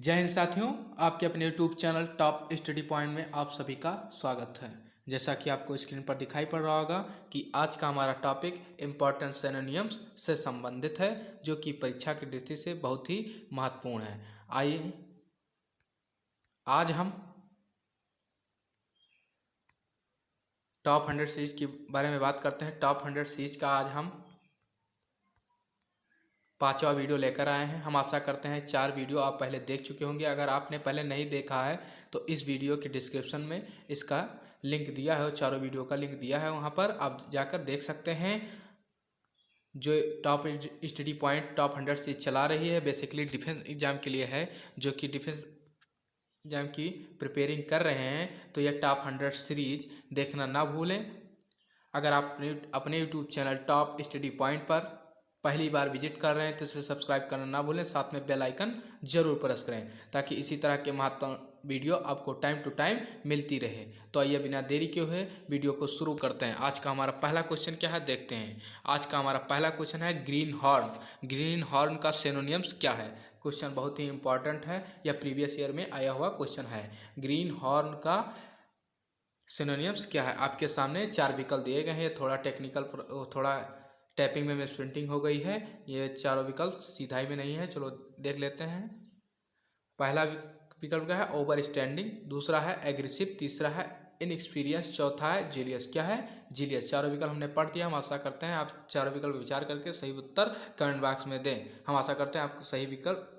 जय हिंद साथियों, आपके अपने YouTube channel top study point में आप सभी का स्वागत है। जैसा कि आपको स्क्रीन पर दिखाई पड़ रहा होगा कि आज का हमारा टॉपिक इम्पॉर्टेंट सिनोनिम्स से संबंधित है, जो कि परीक्षा की दृष्टि से बहुत ही महत्वपूर्ण है। आइए आज हम टॉप 100 सीरीज के बारे में बात करते हैं। टॉप 100 सीरीज का आज हम 5वां वीडियो लेकर आए हैं। हम आशा करते हैं 4 वीडियो आप पहले देख चुके होंगे। अगर आपने पहले नहीं देखा है तो इस वीडियो के डिस्क्रिप्शन में इसका लिंक दिया है और चारों वीडियो का लिंक दिया है, वहां पर आप जाकर देख सकते हैं। जो top study point top 100 series चला रही है, बेसिकली डिफेंस एग्जाम के लिए है, जो कि डिफेंस एग्जाम की प्रिपेयरिंग कर रहे हैं। तो यह टॉप 100 सीरीज देखना ना भूलें। अगर आप अपने YouTube channel top study point पर पहली बार विजिट कर रहे हैं तो इसे सब्सक्राइब करना ना भूलें, साथ में बेल आइकन जरूर प्रेस करें ताकि इसी तरह के महत्वपूर्ण वीडियो आपको टाइम टू टाइम मिलती रहे। तो आइए बिना देरी के हुए वीडियो को शुरू करते हैं। आज का हमारा पहला क्वेश्चन क्या है, देखते हैं। आज का हमारा पहला क्वेश्चन है ग्रीन हॉर्न। ग्रीन हॉर्न का सिनोनिम्स क्या है। क्वेश्चन बहुत ही इंपॉर्टेंट है, यह प्रीवियस ईयर में आया हुआ क्वेश्चन है। ग्रीन हॉर्न का सिनोनिम्स क्या है। आपके सामने 4 विकल्प दिए गए हैं। ये थोड़ा टेक्निकल, थोड़ा टैपिंग में मिसप्रिंटिंग हो गई है। ये चारों विकल्प सीधाई में नहीं है, चलो देख लेते हैं। पहला विकल्प क्या है, ओवर स्टैंडिंग। दूसरा है एग्रेसिव। तीसरा है इनएक्सपीरियंस। चौथा है जीलियस। क्या है, जीलियस। चारों विकल्प हमने पढ़ दिया। हम आशा करते हैं आप चारों विकल्प विचार करके सही उत्तर कमेंट बॉक्स में दें। हम आशा करते हैं आपको सही विकल्प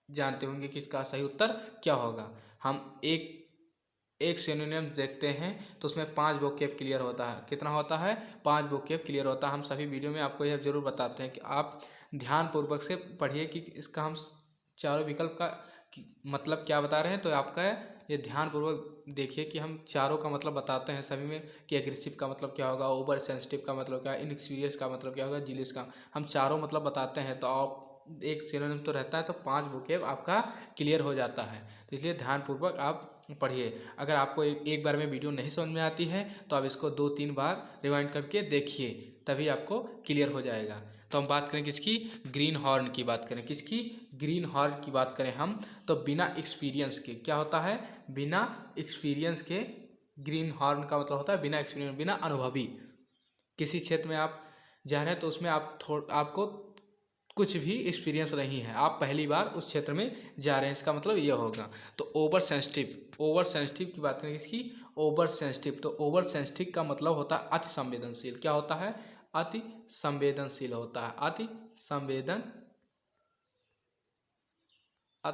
जानते होंगे कि इसका सही उत्तर क्या होगा। हम एक सिनोनिम देखते हैं तो उसमें 5 वोकैब क्लियर होता है। कितना होता है, 5 वोकैब क्लियर होता है। हम सभी वीडियो में आपको यह जरूर बताते हैं कि आप ध्यानपूर्वक से पढ़िए कि इसका हम चारों विकल्प का मतलब क्या बता रहे हैं। तो आपका ये ध्यानपूर्वक देखिए कि हम चारों का मतलब बताते हैं सभी में कि एग्रेसिव का मतलब क्या होगा, ओवर सेंसिटिव का मतलब क्या है, इनएक्सपीरियंस का मतलब क्या होगा, जीलियस का। हम चारों मतलब बताते हैं। तो आप एक सिनोनिम तो रहता है तो 5 वोकैब आपका क्लियर हो जाता है। तो इसलिए ध्यानपूर्वक आप पढ़िए। अगर आपको एक बार में वीडियो नहीं समझ में आती है तो आप इसको 2-3 बार रिवाइंड करके देखिए, तभी आपको क्लियर हो जाएगा। तो हम बात करें किसकी, ग्रीन हॉर्न की बात करें। किसकी, ग्रीन हॉर्न की बात करें हम तो बिना एक्सपीरियंस के। क्या होता है, बिना एक्सपीरियंस के ग्रीन हॉर्न का मतलब होता है बिना एक्सपीरियंस, बिना अनुभवी। किसी क्षेत्र में आप जा रहे हैं तो उसमें आपको कुछ भी एक्सपीरियंस नहीं है, आप पहली बार उस क्षेत्र में जा रहे हैं, इसका मतलब यह होगा। तो ओवर सेंसिटिव, ओवर सेंसिटिव की बात करें इसकी, ओवर सेंसिटिव। तो ओवर सेंसिटिव का मतलब होता है अति संवेदनशील। क्या होता है, अति संवेदनशील होता है। अति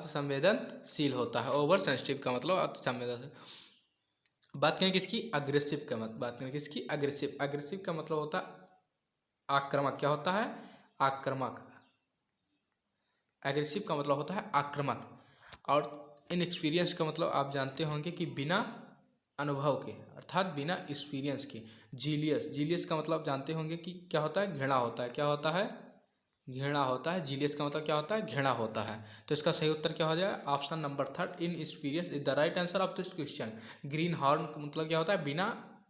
संवेदनशील होता है। ओवर सेंसिटिव का मतलब अति संवेदनशील। बात करें किसकी, अग्रेसिव का मतलब। बात करें किसकी, अग्रेसिव। अग्रेसिव का मतलब होता है आक्रामक। क्या होता है, आक्रामक। एग्रेसिव का मतलब होता है आक्रामक। और इनएक्सपीरियंस का मतलब आप जानते होंगे कि बिना अनुभव के, अर्थात बिना एक्सपीरियंस के। जीलियस, जीलियस का मतलब जानते होंगे कि क्या होता है, घृणा होता है। क्या होता है, घृणा होता है। जीलियस का मतलब क्या होता है, घृणा होता है। तो इसका सही उत्तर क्या हो जाएगा, option number 3, in experience is the right answer of this question. Green horn का मतलब क्या होता है, बिना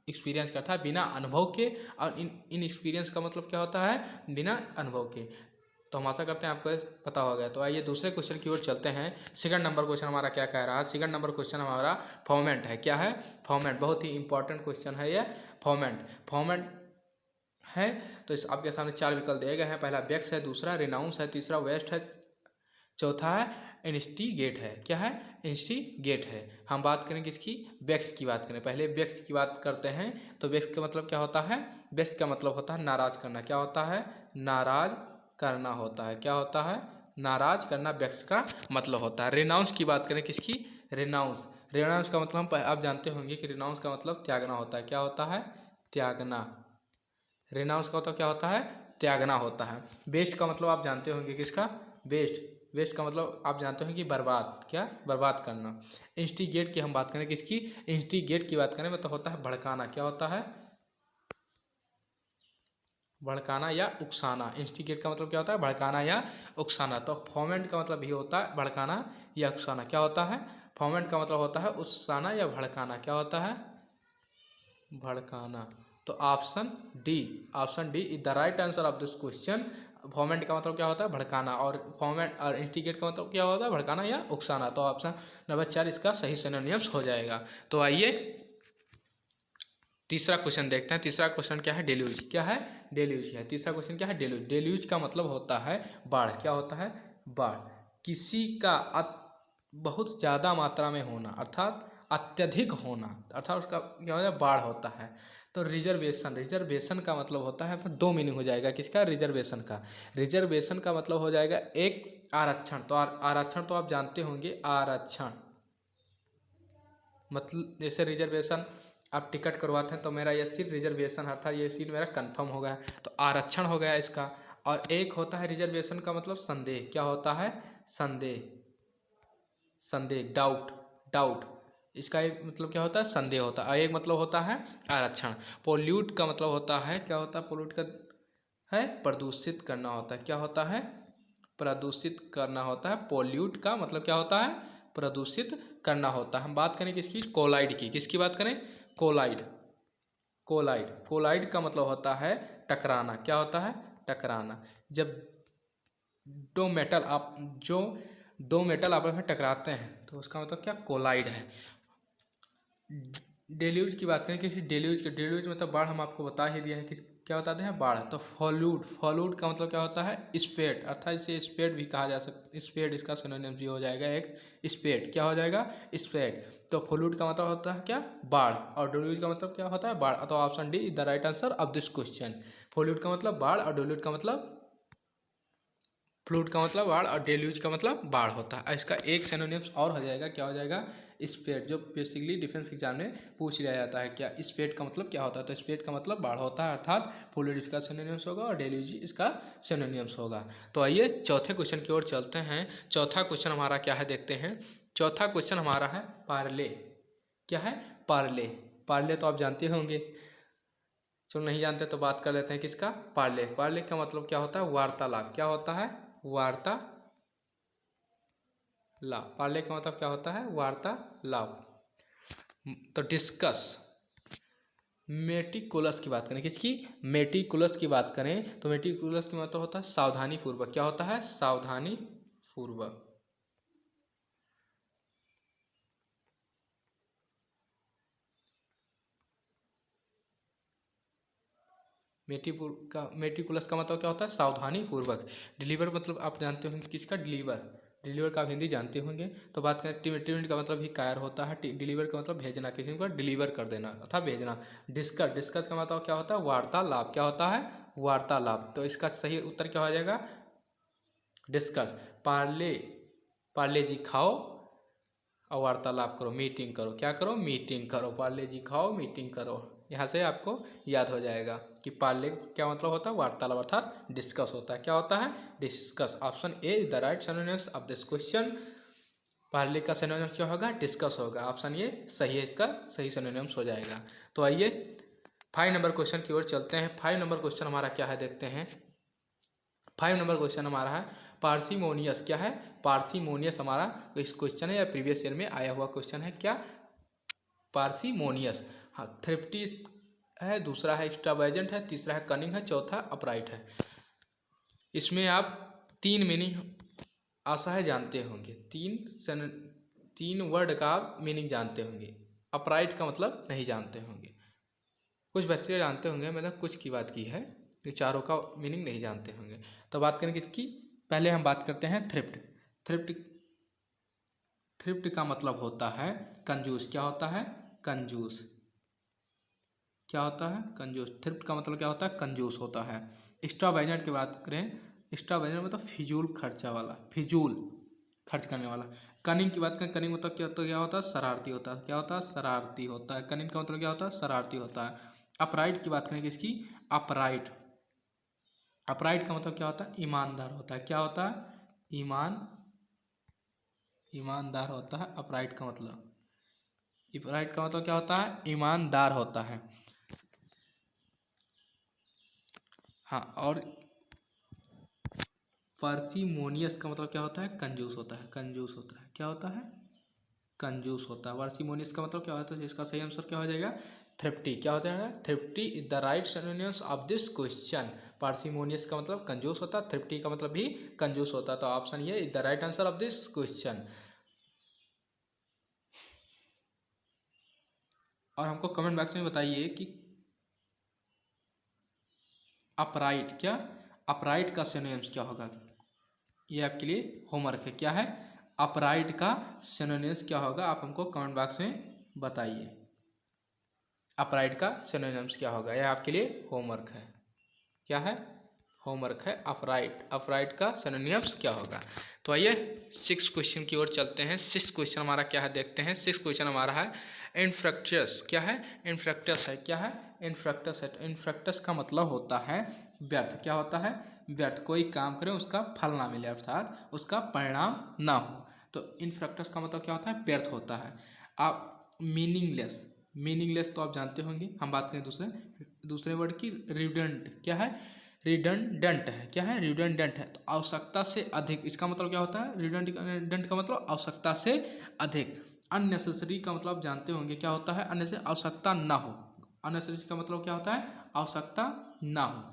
एक्सपीरियंस का, अर्थात बिना अनुभव के। और इन एक्सपीरियंस का मतलब क्या होता है, बिना अनुभव के। तो हम आशा करते हैं आपको पता हो गया। तो आइए दूसरे क्वेश्चन की ओर चलते हैं। सेकंड नंबर क्वेश्चन हमारा क्या कह रहा है। सेकंड नंबर क्वेश्चन हमारा फॉर्मेट है। क्या है, फॉर्मेट। बहुत ही इंपॉर्टेंट क्वेश्चन है ये, फॉर्मेट है। तो इस आपके सामने 4 विकल्प दिए गए हैं। पहला बेक्स है, दूसरा रिनाउंस है, तीसरा वेस्ट है, चौथा है इंस्टिगेट है। क्या है, इंस्टिगेट है। हम बात करें किसकी, बेक्स की बात करें। पहले बेक्स की बात करते हैं। तो बेक्स का मतलब क्या होता है, बेक्स का मतलब होता है नाराज करना। क्या होता है, नाराज करना होता है। क्या होता है, नाराज करना बेक्स का मतलब होता है। रिनाउंस की बात करें किसकी, रिनाउंस। रिनाउंस का मतलब आप जानते होंगे कि रिनाउंस का मतलब त्यागना होता है। क्या होता है, त्यागना। रिनाउंस का मतलब क्या होता है, त्यागना होता है। बेस्ट का मतलब आप जानते होंगे किसका, बेस्ट। वेस्ट का मतलब आप जानते होंगे कि बर्बाद। क्या, बर्बाद करना। इंस्टिगेट की हम बात करें किसकी, इंस्टिगेट की बात करें मतलब होता है भड़काना। क्या होता है, भड़काना या उकसाना। इंस्टिगेट का मतलब क्या होता है, भड़काना या उकसाना। तो फॉर्मेंट का मतलब भी होता है भड़काना या उकसाना। क्या होता है, फॉर्मेंट का मतलब होता है उकसाना या भड़काना। क्या होता है, भड़काना। तो option D is the right answer of this question. Foment का मतलब क्या होता है? भड़काना। और फोमेंट और इंस्टिगेट का मतलब क्या होता है? भड़काना या उकसाना। तो ऑप्शन नंबर 4 इसका सही सिनोनिम्स हो जाएगा। तो आइए तीसरा क्वेश्चन देखते हैं। तीसरा क्वेश्चन क्या है? डेल्यूज। क्या है? डेल्यूज है। तीसरा क्वेश्चन क्या है? डेल्यूज। डेल्यूज का मतलब होता है बाढ़। क्या होता है? बाढ़। किसी का बहुत ज़्यादा मात्रा में होना, अर्थात अत्यधिक होना, अर्थात उसका क्या होता है? बाढ़ होता है। तो रिजर्वेशन, रिजर्वेशन का मतलब होता है, फिर दो मीनिंग हो जाएगा किसका? रिजर्वेशन का। रिजर्वेशन का मतलब हो जाएगा एक आरक्षण। तो आरक्षण तो आप जानते होंगे, आरक्षण मतलब जैसे रिजर्वेशन आप टिकट करवाते हैं तो मेरा ये सीट रिजर्वेशन, अर्थात ये सीट मेरा कंफर्म हो गया, तो आरक्षण हो गया इसका। और एक होता है रिजर्वेशन का मतलब संदेह। क्या होता है? संदेह, संदेह, डाउट, डाउट। इसका एक मतलब क्या होता है? संदेह होता है। एक मतलब होता है आरक्षण। पोल्यूट का मतलब होता है, क्या होता है? पोल्यूट का है प्रदूषित करना होता है। क्या होता है? प्रदूषित करना होता है। पोल्यूट का मतलब क्या होता है? प्रदूषित करना होता है। हम बात करें किसकी? कोलाइड की। किसकी बात करें? कोलाइड। कोलाइड, कोलाइड का मतलब होता है टकराना। क्या होता है? टकराना। जब जो दो मेटल आपस में टकराते हैं तो उसका मतलब क्या? कोलाइड है। डेल्यूज की बात करें, किसी डेल्यूज के, डेल्यूज मतलब बाढ़, हम आपको बता ही दिया है कि क्या बताते हैं? बाढ़। तो फॉलूड, फॉलूड का मतलब क्या होता है? स्पेट, अर्थात इसे स्पेट भी कहा जा सकता। स्पेट इसका सिनोनिम भी हो जाएगा एक स्पेट। क्या हो जाएगा? स्पेट। तो फॉलूड का मतलब होता है क्या? बाढ़। और डेल्यूज का मतलब क्या होता है? बाढ़। तो option D is the right answer of this question. Flood का मतलब बाढ़ और डेल्यूज का मतलब, फ्लूड का मतलब बाढ़ और डेल्यूज का मतलब बाढ़ होता है। इसका एक सिनोनिम्स और हो जाएगा। क्या हो जाएगा? स्पेट, जो बेसिकली डिफेंस एग्जाम में पूछ लिया जाता है। क्या स्पेट का मतलब क्या होता है? तो स्पेट का मतलब बाढ़ होता है, अर्थात फ्लूड इसका सिनोनिम्स होगा और डेल्यूज इसका सिनोनिम्स होगा। तो आइए चौथे क्वेश्चन की ओर चलते हैं। चौथा क्वेश्चन हमारा क्या है? देखते हैं। चौथा क्वेश्चन हमारा है पार्ले। क्या है? पार्ले। पार्ले तो आप जानते होंगे। चलो नहीं जानते तो बात कर लेते हैं किसका? पार्ले। पार्ले का मतलब क्या होता है? वार्तालाप। क्या होता है? वार्तालाप। पार्ले का मतलब क्या होता है? वार्तालाप। तो डिस्कस। मेटिकुलस की बात करें, किसकी? मेटिकुलस की बात करें तो मेटिकुलस का मतलब होता है सावधानी पूर्वक। क्या होता है? सावधानी पूर्वक। मेटिकुलस का मतलब क्या होता है? सावधानी पूर्वक। डिलीवर मतलब आप जानते होंगे किसका? डिलीवर। डिलीवर का आप हिंदी जानते होंगे। तो बात करें टिमिट का मतलब ही कायर होता है। डिलीवर का मतलब भेजना, किसी को डिलीवर कर देना अर्थात भेजना। डिस्कस, डिस्कस का मतलब क्या होता है? वार्तालाप। क्या होता है? वार्तालाप। तो इसका सही उत्तर क्या हो जाएगा? डिस्कस। पार्ले, पार्ले जी खाओ और वार्तालाप करो, मीटिंग करो। क्या करो? मीटिंग करो। पार्ले जी खाओ, मीटिंग करो। यहाँ से आपको याद हो जाएगा कि पार्ले क्या मतलब होता है? वार्तालाप, अर्थात डिस्कस होता है। क्या होता है? Discuss. Option A is the right synonyms of this question. Parle का सिनोनिम्स क्या होगा? डिस्कस होगा। ऑप्शन ये सही है, इसका सही सिनोनिम्स हो जाएगा। तो आइए 5 नंबर क्वेश्चन की ओर चलते हैं। 5 नंबर क्वेश्चन हमारा क्या है? देखते हैं। 5 नंबर क्वेश्चन हमारा है पार्सिमोनियस। क्या है? पार्सिमोनियस हमारा इस क्वेश्चन है या प्रीवियस ईयर में आया हुआ क्वेश्चन है। क्या? पार्सिमोनियस। हाँ, थ्रिफ्टी है, दूसरा है एक्स्ट्रावेजेंट है, तीसरा है कनिंग है, चौथा अपराइट है। इसमें आप 3 मीनिंग आशा है जानते होंगे। तीन वर्ड का मीनिंग जानते होंगे। अपराइट का मतलब नहीं जानते होंगे। कुछ बच्चे जानते होंगे, मैंने कुछ की बात की है, ये चारों का मीनिंग नहीं जानते होंगे। तो बात करें किसकी? पहले हम बात करते हैं थ्रिफ्ट। थ्रिफ्ट, थ्रिफ्ट का मतलब होता है कंजूस। क्या होता है? कंजूस। क्या होता है? कंजूस। थ्रिफ्ट का मतलब क्या होता है? कंजूस होता है। एक्स्ट्रावेगेंट की बात करें, एक्स्ट्रावेगेंट मतलब फिजूल खर्चा वाला, फिजूल खर्च करने वाला। कनिंग की बात करें, कनिंग मतलब क्या होता है? शरारती होता है। क्या होता है? शरारती होता है। कनिंग का मतलब क्या होता है? शरारती होता है। अपराइट की बात करें किसकी? अपराइट। अपराइट का मतलब क्या होता है? ईमानदार होता है। क्या होता है? ईमानदार होता है अपराइट का मतलब। अपराइट का मतलब क्या होता है? ईमानदार होता है। हाँ, और पार्सिमोनियस का मतलब क्या होता है? कंजूस होता है। कंजूस होता है। क्या होता है? कंजूस होता है। पार्सिमोनियस का मतलब क्या होता है, इसका सही आंसर क्या हो जाएगा, थ्रिफ्टी। क्या हो जाएगा, thrifty is the right synonyms of this question. Parsimonious का मतलब कंजूस होता है, थ्रिफ्टी का मतलब भी कंजूस होता है, तो ऑप्शन ये is the right answer of this question. और हमको कमेंट बॉक्स में बताइए कि अपराइट, क्या अपराइट का सिनोनिम्स क्या होगा। ये आपके लिए होमवर्क है। क्या है, अपराइट का सिनोनिम्स क्या होगा, आप हमको कमेंट बॉक्स में बताइए। अपराइट का सिनोनिम्स क्या होगा, यह आपके लिए होमवर्क है। क्या है, होमवर्क है। अपराइट, अपराइट का सिनोनिम्स क्या होगा। तो आइए 6 क्वेश्चन की ओर चलते हैं। 6 क्वेश्चन हमारा क्या है देखते हैं। 6 क्वेश्चन हमारा है इनफ्रक्टस। क्या है, इनफ्रक्टस है। क्या है, इनफ्रक्टस है। इनफ्रक्टस का मतलब होता है व्यर्थ। क्या होता है, व्यर्थ। कोई काम करें उसका फल ना मिले, अर्थात उसका परिणाम ना हो, तो इनफ्रक्टस का मतलब क्या होता है, व्यर्थ होता है। आप मीनिंगलेस, मीनिंगलेस तो आप जानते होंगे। हम बात करें दूसरे वर्ड की, रिडंडेंट। क्या है, रिडंडेंट है। क्या है, रिडंडेंट है, तो आवश्यकता से अधिक। इसका मतलब क्या होता है, रिडंडेंट का मतलब आवश्यकता से अधिक। अननेसेसरी का मतलब जानते होंगे क्या होता है, अननेसेसरी आवश्यकता ना हो। अननेसेसरी का मतलब क्या होता है, आवश्यकता ना हो।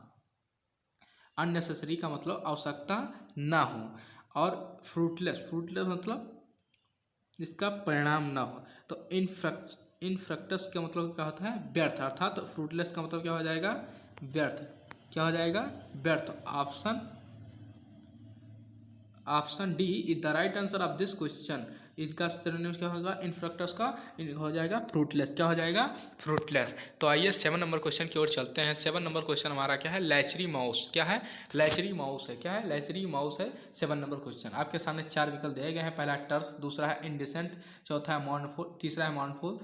अननेसेसरी का मतलब आवश्यकता ना हो। और फ्रूटलेस, फ्रूटलेस मतलब इसका परिणाम ना हो। तो इनफ्रक्टस का मतलब क्या होता है, व्यर्थ, अर्थात तो फ्रूटलेस का मतलब क्या हो जाएगा, व्यर्थ। क्या हो जाएगा, व्यर्थ। Option D is the right answer of this question. इसका सिनोनिम्स क्या होगा, इनफ्रक्टस का हो जाएगा फ्रूटलेस। क्या हो जाएगा, फ्रूटलेस। तो आइए 7 नंबर क्वेश्चन की ओर चलते हैं। 7 नंबर क्वेश्चन हमारा क्या है, लैचरी माउस। क्या है, लैचरी माउस है। क्या है, लैचरी माउस है। 7 नंबर क्वेश्चन आपके सामने 4 विकल्प दिए गए हैं। पहला टर्स, दूसरा है इंडिसेंट, चौथा है मॉर्नफुल, तीसरा है मॉर्नफुल,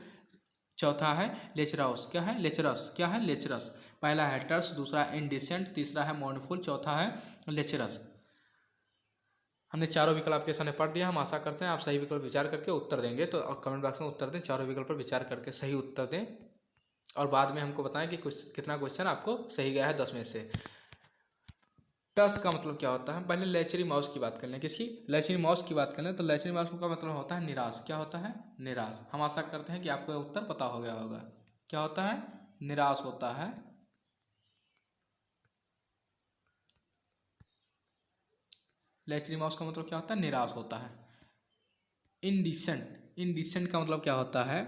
चौथा है लेचरस। क्या है, लेचरस। क्या है, लेचरस। पहला है टर्स, दूसरा है इंडिसेंट, तीसरा है मॉर्नफुल, चौथा है लेचरस। हमने चारों विकल्प आपके सामने पढ़ दिया। हम आशा करते हैं आप सही विकल्प विचार करके उत्तर देंगे, तो कमेंट बॉक्स में उत्तर दें, चारों विकल्प पर विचार करके सही उत्तर दें, और बाद में हमको बताएं कि कितना क्वेश्चन आपको सही गया है 10 में से। टस का मतलब क्या होता है, पहले लेचरी माउस की बात कर लें। किसकी, लेचरी माउस की बात कर लें। तो लेचरी माउस का मतलब होता है निराश। क्या होता है, निराश। हम आशा करते हैं कि आपको उत्तर पता हो गया होगा। क्या होता है, निराश होता है। लेचरी माउस का मतलब क्या होता है, निराश होता है। इनडिसेंट, इनडिसेंट का मतलब क्या होता है,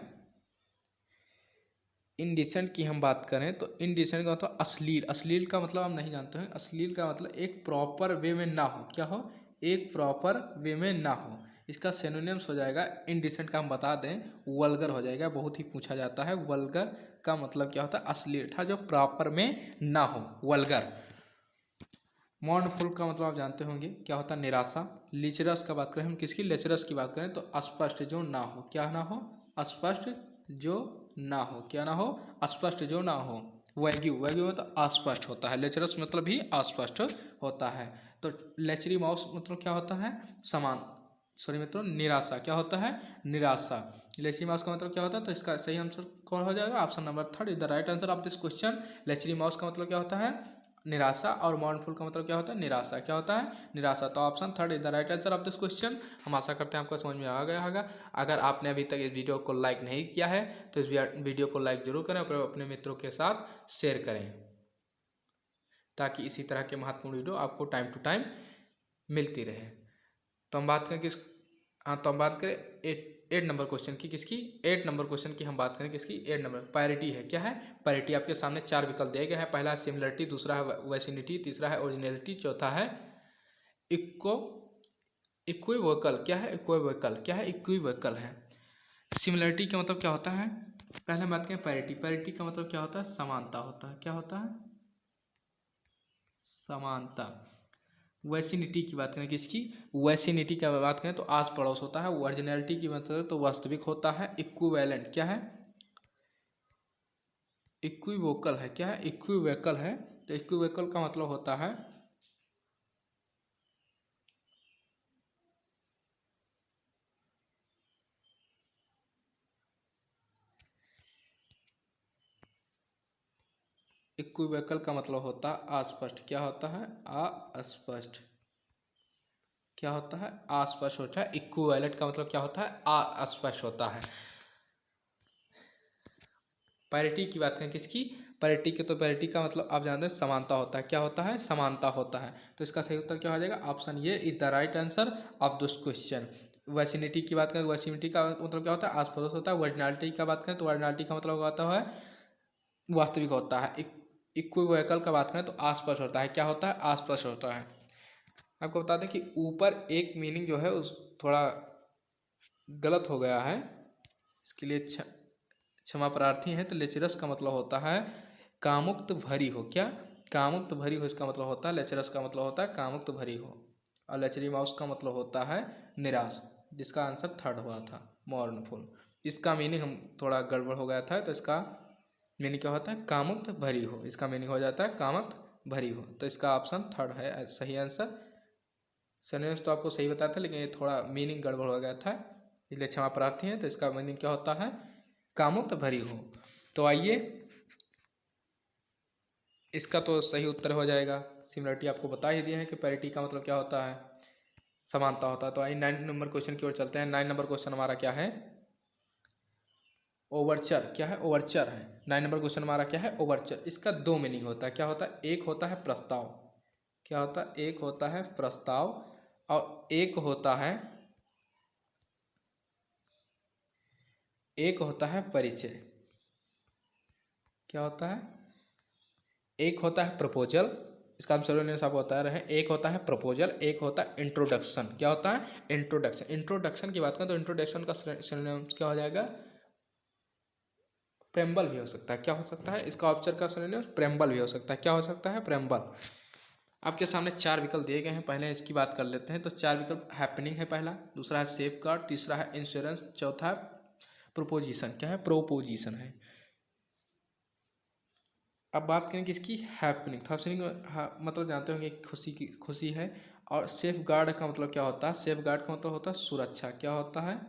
इनडिसेंट की हम बात करें तो इनडिसेंट का मतलब अश्लील। अश्लील का मतलब हम नहीं जानते हैं। अश्लील का मतलब एक प्रॉपर वे में ना हो। क्या हो, एक प्रॉपर वे में ना हो। इसका सिनोनिम्स हो जाएगा, इनडिसेंट का हम बता दें, वल्गर हो जाएगा। बहुत ही पूछा जाता है। वल्गर का मतलब क्या होता है, अश्लील था जो प्रॉपर में ना हो, वल्गर। मॉर्नफुल का मतलब आप जानते होंगे क्या होता है, निराशा। लिचरस का बात करें हम, किसकी, लेचरस की बात करें तो अस्पष्ट जो ना हो। क्या ना हो, अस्पष्ट जो ना हो। क्या ना हो, अस्पष्ट जो ना हो। वैग्यू, वैग्यू मतलब अस्पष्ट होता है। लेचरस मतलब भी अस्पष्ट होता है। तो लेचरी माउस मतलब क्या होता है, समान, सॉरी मित्रों, निराशा। क्या होता है, निराशा। लेचरी माउस का मतलब क्या होता है, तो इसका सही आंसर कौन हो जाएगा, option number 3 is the right answer of this question. Lecherous का मतलब क्या होता है, निराशा, और मॉर्नफुल का मतलब क्या होता है, निराशा। क्या होता है, निराशा। तो option 3 is the right answer of this question. हम आशा करते हैं आपको समझ में आ गया होगा। अगर आपने अभी तक इस वीडियो को लाइक नहीं किया है तो इस वीडियो को लाइक जरूर करें और अपने मित्रों के साथ शेयर करें, ताकि इसी तरह के महत्वपूर्ण वीडियो आपको टाइम टू टाइम मिलती रहे। तो हम बात करें तो हम बात करें 8 नंबर क्वेश्चन की। किसकी, 8 नंबर क्वेश्चन की हम बात करें। किसकी, 8 नंबर, पैरिटी है। क्या है, पैरिटी। आपके सामने 4 विकल्प दिए गए हैं। पहला है सिमिलरिटी, दूसरा है वैसिनिटी, तीसरा है ओरिजिनलिटी, चौथा है इक्को इक्विवोकल। क्या है, इक्विवोकल। क्या है, इक्विवोकल है। सिमिलरिटी का मतलब क्या होता है, पहले हम बात करें पैरिटी। पैरिटी का मतलब क्या होता है, समानता होता है। क्या होता है, समानता। वैसिनिटी की बात करें, किसकी, वैसिनिटी की बात करें तो आस पड़ोस होता है। ओरिजिनलिटी की मतलब तो वास्तविक होता है। इक्विवेलेंट, क्या है, इक्विवोकल है। क्या है, इक्विवोकल है। तो इक्विवोकल का मतलब होता है इक्विवोकल का मतलब होता है अस्पष्ट। क्या होता है, अस्पष्ट। क्या होता है, अस्पष्ट होता है। इक्विवेलेंट का मतलब क्या होता है, अस्पष्ट होता है। पैरिटी की बात करें किसकी, पैरिटी के, तो पैरिटी का मतलब आप जानते हैं समानता होता है। क्या होता है, समानता होता है। तो इसका सही उत्तर क्या हो जाएगा, ऑप्शन ये is the right answer of this question. वर्सिनिटी की बात करें, वर्सिनिटी का मतलब क्या होता है, आसपड़ोस होता है। वर्जिनलिटी का बात करें तो वर्जिनलिटी का मतलब होता है वास्तविक होता है। इक्विवोकल का बात करें तो आसपास होता है। क्या होता है, आसपास होता है। आपको बता दें कि ऊपर एक मीनिंग जो है उस थोड़ा गलत हो गया है, इसके लिए क्षमा प्रार्थी हैं। तो लेचरस का मतलब होता है कामुक्त भरी हो। क्या, कामुक्त भरी हो इसका मतलब होता है। लेचरस का मतलब होता है कामुक्त भरी हो। और लेचरी माउस का मतलब होता है निराश, जिसका आंसर थर्ड हुआ था, मॉर्नफुल। इसका मीनिंग हम थोड़ा गड़बड़ हो गया था, तो इसका मीनिंग क्या होता है, कामुक्त भरी हो। इसका मीनिंग हो जाता है कामुक्त भरी हो। तो इसका ऑप्शन थर्ड है सही आंसर। सेंटेंस तो आपको सही बताया था, लेकिन ये थोड़ा मीनिंग गड़बड़ हो गया था, इसलिए क्षमा प्रार्थी हैं। तो इसका मीनिंग क्या होता है, कामुक्त भरी हो। तो आइए, इसका तो सही उत्तर हो जाएगा। सिमिलरिटी आपको बता ही दिया है कि पैरिटी का मतलब क्या होता है, समानता होता है। तो आइए 9 नंबर क्वेश्चन की ओर चलते हैं। 9 नंबर क्वेश्चन हमारा क्या है, ओवरचर। क्या है, ओवरचर है। 9 नंबर क्वेश्चन हमारा क्या है, ओवरचर। इसका दो मीनिंग होता है। क्या होता है, एक होता है प्रस्ताव। क्या होता है, एक होता है प्रस्ताव और एक होता है परिचय। क्या होता है, एक होता है प्रपोजल, इसका हम सभी ने आपको बता रहे हैं। एक होता है प्रपोजल, एक होता है इंट्रोडक्शन। क्या होता है, इंट्रोडक्शन। इंट्रोडक्शन की बात करें तो इंट्रोडक्शन का सिनोनिम क्या हो जाएगा, प्रेम्बल भी हो सकता है। क्या हो सकता है, इसका ऑब्जर का सिनोनिम प्रेम्बल भी हो सकता है। क्या हो सकता है, प्रेम्बल। आपके सामने 4 विकल्प दिए गए हैं, पहले इसकी बात कर लेते हैं। तो 4 विकल्प हैपनिंग है पहला, दूसरा है सेफ गार्ड, तीसरा है इंश्योरेंस, चौथा है प्रोपोजिशन। क्या है, प्रोपोजिशन है। अब बात करें किसकी, हैपनिंग। तो हैपनिंग मतलब जानते होंगे खुशी की, खुशी है। और सेफ गार्ड का मतलब क्या होता है, सेफ गार्ड का मतलब होता है सुरक्षा। क्या होता है,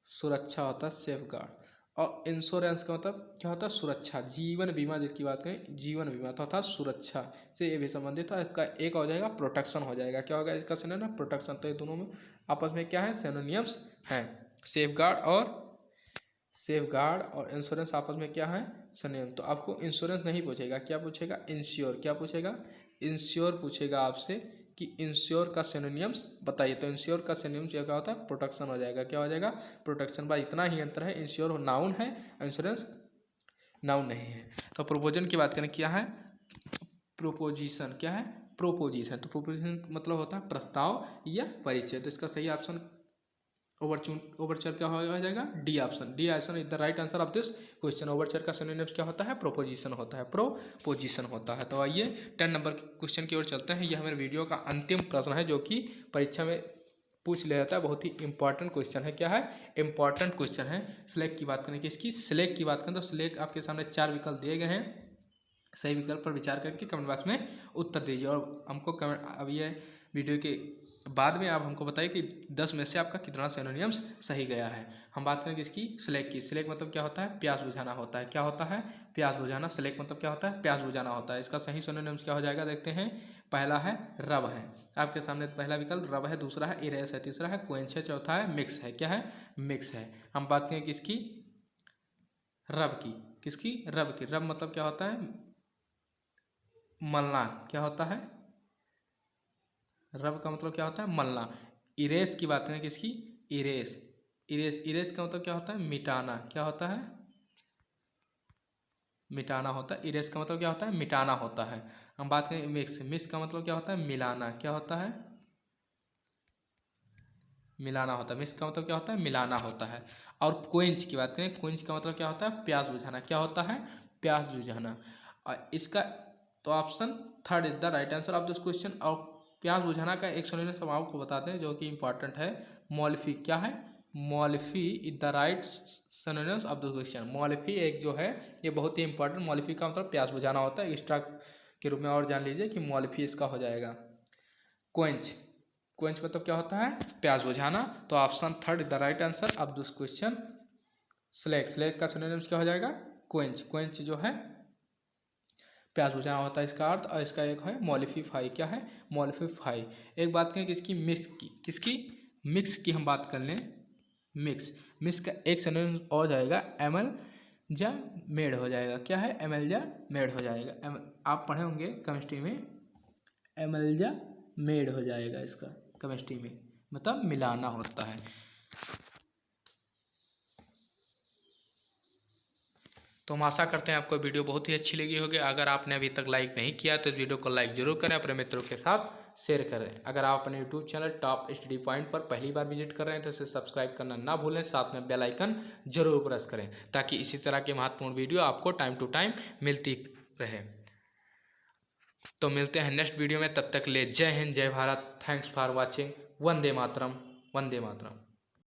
सुरक्षा होता है सेफ गार्ड। और इंश्योरेंस का मतलब क्या होता है, सुरक्षा। जीवन बीमा जिसकी बात करें, जीवन बीमा तो था सुरक्षा से ये भी संबंधित है। इसका एक हो जाएगा प्रोटेक्शन हो जाएगा। क्या होगा इसका सिनोनिम, प्रोटेक्शन। तो ये दोनों में आपस में क्या है, सिनोनिम्स हैं। सेफ गार्ड और इंश्योरेंस आपस में क्या है, सिनोनिम। तो आपको इंश्योरेंस नहीं पूछेगा, क्या पूछेगा, इंश्योर। क्या पूछेगा, इंश्योर पूछेगा आपसे कि इंश्योर का सिनोनिम्स बताइए। तो इंश्योर का सिनोनिम्स क्या होता है, प्रोटेक्शन हो जाएगा। क्या हो जाएगा, प्रोटेक्शन। बाय इतना ही अंतर है, इंश्योर नाउन है, इंश्योरेंस नाउन नहीं है। तो प्रोपोजन की बात करें, क्या है, प्रोपोजिशन। क्या है, प्रोपोजिशन। तो प्रोपोजिशन मतलब होता है प्रस्ताव या परिचय। तो इसका सही ऑप्शन ओवरचर क्या हो जाएगा, D option. D option is the right answer of this question. Overture का सिनोनिम्स क्या होता है, प्रोपोजिशन होता है, प्रोपोजिशन होता है। तो आइए 10 नंबर क्वेश्चन की ओर चलते हैं। यह हमारे वीडियो का अंतिम प्रश्न है, जो कि परीक्षा में पूछ लिया जाता है। बहुत ही इंपॉर्टेंट क्वेश्चन है। क्या है, इंपॉर्टेंट क्वेश्चन है। सिलेक्ट की बात करें, किसकी, सिलेक्ट की बात करें तो सिलेक्ट आपके सामने 4 विकल्प दिए गए हैं। सही विकल्प पर विचार करके कमेंट बॉक्स में उत्तर दीजिए। और हमको कमेंट, अब ये वीडियो के बाद में आप हमको बताइए कि 10 में से आपका कितना सिनोनिम्स सही गया है। हम बात करें किसकी, सिलेक्ट की। सिलेक्ट मतलब क्या होता है, प्यास बुझाना होता है। क्या होता है, प्यास बुझाना। सिलेक्ट मतलब क्या होता है, प्यास बुझाना होता है। इसका सही सिनोनिम्स क्या हो जाएगा, देखते हैं। पहला है रब है, आपके सामने पहला विकल्प रब है, दूसरा है इरेस है, तीसरा है क्वेंच है, चौथा है मिक्स है। क्या है, मिक्स है। हम बात करें किसकी, रब की। किसकी, रब की। रब मतलब क्या होता है, मलना। क्या होता है, रब का मतलब क्या होता है, मलना। इरेस की बात करें, किसकी, इरेस। इरेस का मतलब क्या होता है, मिटाना। क्या होता है, मिटाना होता है। इरेस का मतलब क्या होता है, मिटाना होता है। हम बात करें मिक्स। मिक्स का मतलब क्या होता है, मिलाना। क्या होता है, मिलाना होता है। मिक्स का मतलब क्या होता है, मिलाना होता है। और क्वेंच की बात करें, क्वेंच का मतलब क्या होता है, प्यास बुझाना। क्या होता है, प्यास बुझाना। और इसका तो option third is the right answer of this question. और प्यास बुझाना का एक सिनोनिम आपको बताते हैं, जो कि इंपॉर्टेंट है, मॉलिफी। क्या है, mollify is the right synonyms of the question. Mollify एक जो है, ये बहुत ही इंपॉर्टेंट। मॉलिफी का मतलब प्यास बुझाना होता है। एक्स्ट्रा के रूप में और जान लीजिए कि मॉलिफी इसका हो जाएगा क्वेंच। क्वेंच मतलब क्या होता है, प्यास बुझाना। तो option third is the right answer of this question. Slack. Slack का सिनोनिम्स क्या हो जाएगा, क्वेंच। क्वेंच जो है प्यास बुझाना होता है इसका अर्थ। और इसका एक है मॉलिफाई, क्या है मॉलिफाई। एक बात करें किसकी, मिक्स की, किसकी मिक्स की हम बात कर लें, मिक्स का एक सिनोनिम और जाएगा एमलजामेड हो जाएगा, क्या है एमलजामेड हो जाएगा। आप पढ़े होंगे केमिस्ट्री में, एमलजामेड हो जाएगा इसका केमिस्ट्री में, मतलब मिलाना होता है। तो हम आशा करते हैं आपको वीडियो बहुत ही अच्छी लगी होगी। अगर आपने अभी तक लाइक नहीं किया तो इस वीडियो को लाइक जरूर करें, अपने मित्रों के साथ शेयर करें। अगर आप अपने YouTube channel top study point पर पहली बार विजिट कर रहे हैं तो इसे सब्सक्राइब करना ना भूलें, साथ में बेल आइकन जरूर प्रेस करें ताकि इसी तरह के महत्वपूर्ण वीडियो आपको टाइम टू टाइम मिलती रहे। तो मिलते हैं नेक्स्ट वीडियो में, तब तक ले जय हिंद, जय Bharat, thanks for watching, Vande Mataram, Vande Mataram.